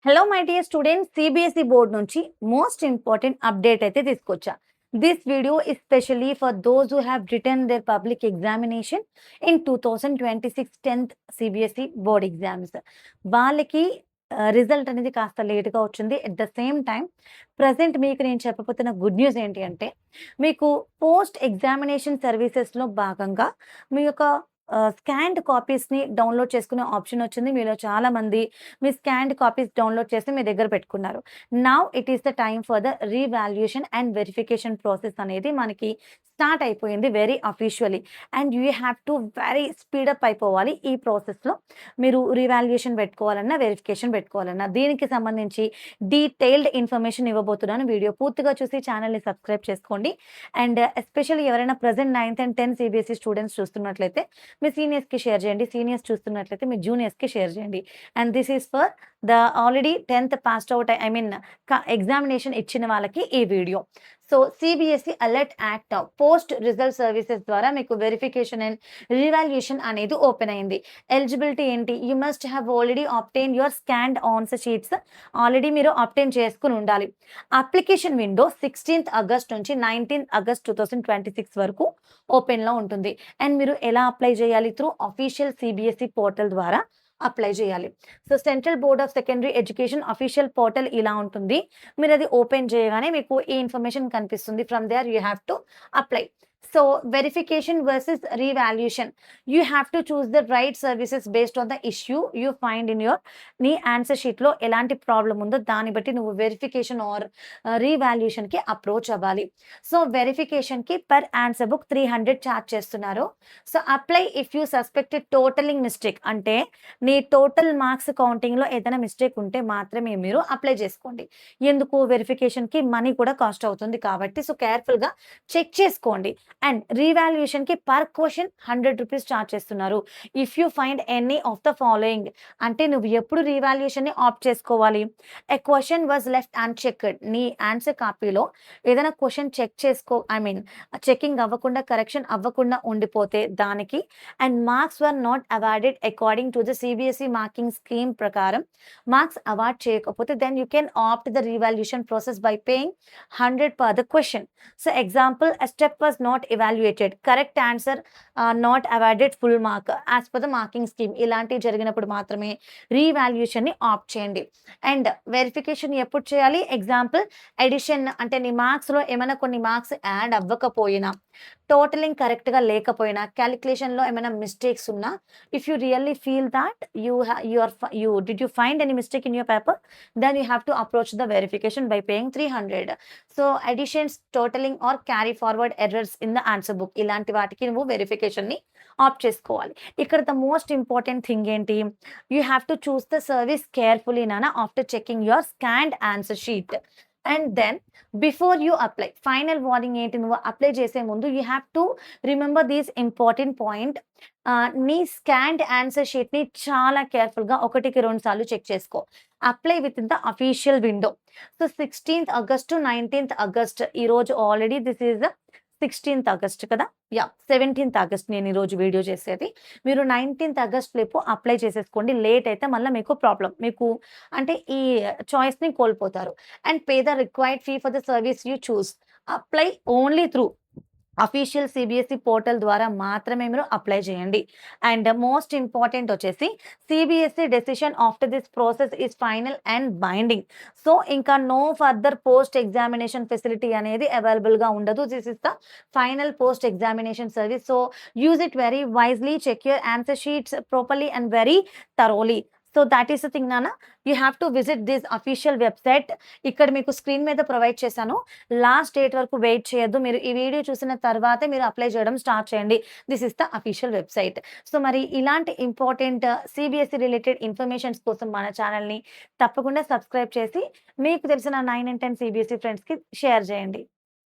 Hello my dear students, CBSE board నుంచి most important update అయితే తీసుకొచ్చా. This video is specially for those who have written their public examination in 2026 10th CBSE board exams. వాళ్ళకి result అనేది కాస్త లేట్గా వచ్చింది. At the same time present మీకు నేను చెప్పబోతున్న గుడ్ న్యూస్ ఏంటి అంటే, మీకు పోస్ట్ ఎగ్జామినేషన్ సర్వీసెస్లో భాగంగా మీ యొక్క స్కాన్డ్ కాపీస్ని డౌన్లోడ్ చేసుకునే ఆప్షన్ వచ్చింది. మీలో చాలామంది మీ స్కాన్డ్ కాపీస్ డౌన్లోడ్ చేసి మీ దగ్గర పెట్టుకున్నారు. Now it is the time for the revaluation and verification process అనేది మనకి స్టార్ట్ అయిపోయింది very officially. And you have to very speed up అయిపోవాలి ఈ ప్రాసెస్లో. మీరు రీవాల్యుయేషన్ పెట్టుకోవాలన్నా, వెరిఫికేషన్ పెట్టుకోవాలన్నా, దీనికి సంబంధించి డీటెయిల్డ్ ఇన్ఫర్మేషన్ ఇవ్వబోతున్నాను. వీడియో పూర్తిగా చూసి ఛానల్ని సబ్స్క్రైబ్ చేసుకోండి. అండ్ ఎస్పెషల్లీ ఎవరైనా present 9th and 10th CBSE students చూస్తున్నట్లయితే మీ సీనియర్స్కి షేర్ చేయండి. సీనియర్స్ చూస్తున్నట్లయితే మీ జూనియర్స్కి షేర్ చేయండి. And this is for the already 10th passed out examination ఇచ్చిన వాళ్ళకి ఈ video. So CBSE alert act post result services ద్వారా మీకు వెరిఫికేషన్ అండ్ రివాల్యుయేషన్ అనేది ఓపెన్ అయింది. ఎలిజిబిలిటీ ఏంటి? You must have already obtain your scanned answer sheets. Already మీరు obtain చేసుకుని ఉండాలి. అప్లికేషన్ విండో 16th ఆగస్ట్ నుంచి 19th ఆగస్ట్ 2026 వరకు ఓపెన్లో ఉంటుంది. అండ్ మీరు ఎలా అప్లై చేయాలి? త్రూ అఫీషియల్ సిబిఎస్ఈ పోర్టల్ ద్వారా అప్లై చేయాలి. So central board of secondary education official portal ఇలా ఉంటుంది. మీరు అది ఓపెన్ చేయగానే మీకు ఈ ఇన్ఫర్మేషన్ కనిపిస్తుంది. From there you have to apply. So verification versus revaluation, you have to choose the right services based on the issue you find in నీ answer షీట్లో ఎలాంటి ప్రాబ్లం ఉందో దాన్ని బట్టి నువ్వు వెరిఫికేషన్ ఆర్ రీవాల్యుయేషన్కి అప్రోచ్ అవ్వాలి. సో వెరిఫికేషన్కి పర్ ఆన్సర్ బుక్ 300 ఛార్జ్ చేస్తున్నారు. So apply if you suspected totaling mistake, అంటే నీ టోటల్ మార్క్స్ కౌంటింగ్లో ఏదైనా మిస్టేక్ ఉంటే మాత్రమే మీరు అప్లై చేసుకోండి. ఎందుకు? వెరిఫికేషన్కి మనీ కూడా కాస్ట్ అవుతుంది కాబట్టి. సో కేర్ఫుల్గా చెక్ చేసుకోండి. అండ్ రీవాల్యుయేషన్కి పర్ క్వశ్చన్ 100 రూపీస్ ఛార్జ్ చేస్తున్నారు. If you find any of the following, అంటే నువ్వు ఎప్పుడు రీవాల్యుయేషన్ని ఆప్ట్ చేసుకోవాలి? A question was left unchecked, నీ ఆన్సర్ కాపీలో ఏదైనా క్వశ్చన్ చెకింగ్ అవ్వకుండా, కరెక్షన్ అవ్వకుండా ఉండిపోతే దానికి, and marks were not awarded according to the CBSE marking scheme ప్రకారం మార్క్స్ అవార్డ్ చేయకపోతే then you can opt the revaluation process by paying 100 per the question. So example, a step was not evaluated, correct answer not awarded full mark as per the marking scheme. ఇలాంటివి జరిగినప్పుడు మాత్రమే రీవాల్యుయేషన్ని opt చేయండి. And verification ఎప్పుడు చేయాలి? Example edition, అంటే నీ మార్క్స్లో ఏమైనా కొన్ని మార్క్స్ యాడ్ అవ్వకపోయినా, టోటలింగ్ కరెక్ట్గా లేకపోయినా, క్యాలిక్యులేషన్లో ఏమైనా మిస్టేక్స్ ఉన్నా, if you really feel that did you find any mistake in your paper, then you have to approach the verification by paying 300. So additions, totaling or carry forward errors in the answer book, ఇలాంటి వాటికి నువ్వు వెరిఫికేషన్ని opt చేసుకోవాలి. ఇక్కడ the most important thing ఏంటి? You have to choose the service carefully నానా after checking your scanned answer sheet. And then before you apply, final warning ఏంటి? నువ్వు అప్లై చేసే ముందు you have to remember these important point. నీ scanned answer షీట్ని చాలా కేర్ఫుల్గా 1కి 2 సార్లు చెక్ చేసుకో. Apply with in the official window. So 16th August to 19th August, ఈరోజు already this is 16th August కదా, 17th ఆగస్ట్ నేను ఈరోజు వీడియో చేసేది. మీరు 19th ఆగస్ట్ లేపు అప్లై చేసేసుకోండి. లేట్ అయితే మళ్ళీ మీకు ప్రాబ్లం, మీకు అంటే ఈ చాయిస్ని కోల్పోతారు. And pay the required fee for the service you choose. Apply only through official CBSE portal ద్వారా మాత్రమే మీరు అప్లై చేయండి. అండ్ మోస్ట్ ఇంపార్టెంట్ వచ్చేసి CBSE decision after this process is final and binding. So ఇంకా no further post examination facility అనేది అవైలబుల్గా ఉండదు. This is the final post examination service. So use it very wisely, check your answer sheets properly and very thoroughly. So that is the thing నాన్న. You have to visit this official website. ఇక్కడ మీకు screen మీద provide చేశాను. Last date వరకు wait చేయొద్దు. మీరు ఈ video చూసిన తర్వాతే మీరు అప్లై చేయడం స్టార్ట్ చేయండి. This is the official website. So మరి ఇలాంటి ఇంపార్టెంట్ సిబిఎస్ఈ రిలేటెడ్ ఇన్ఫర్మేషన్స్ కోసం మన ఛానల్ని తప్పకుండా సబ్స్క్రైబ్ చేసి మీకు తెలిసిన 9 and 10 సిబిఎస్ఈ ఫ్రెండ్స్కి షేర్ చేయండి.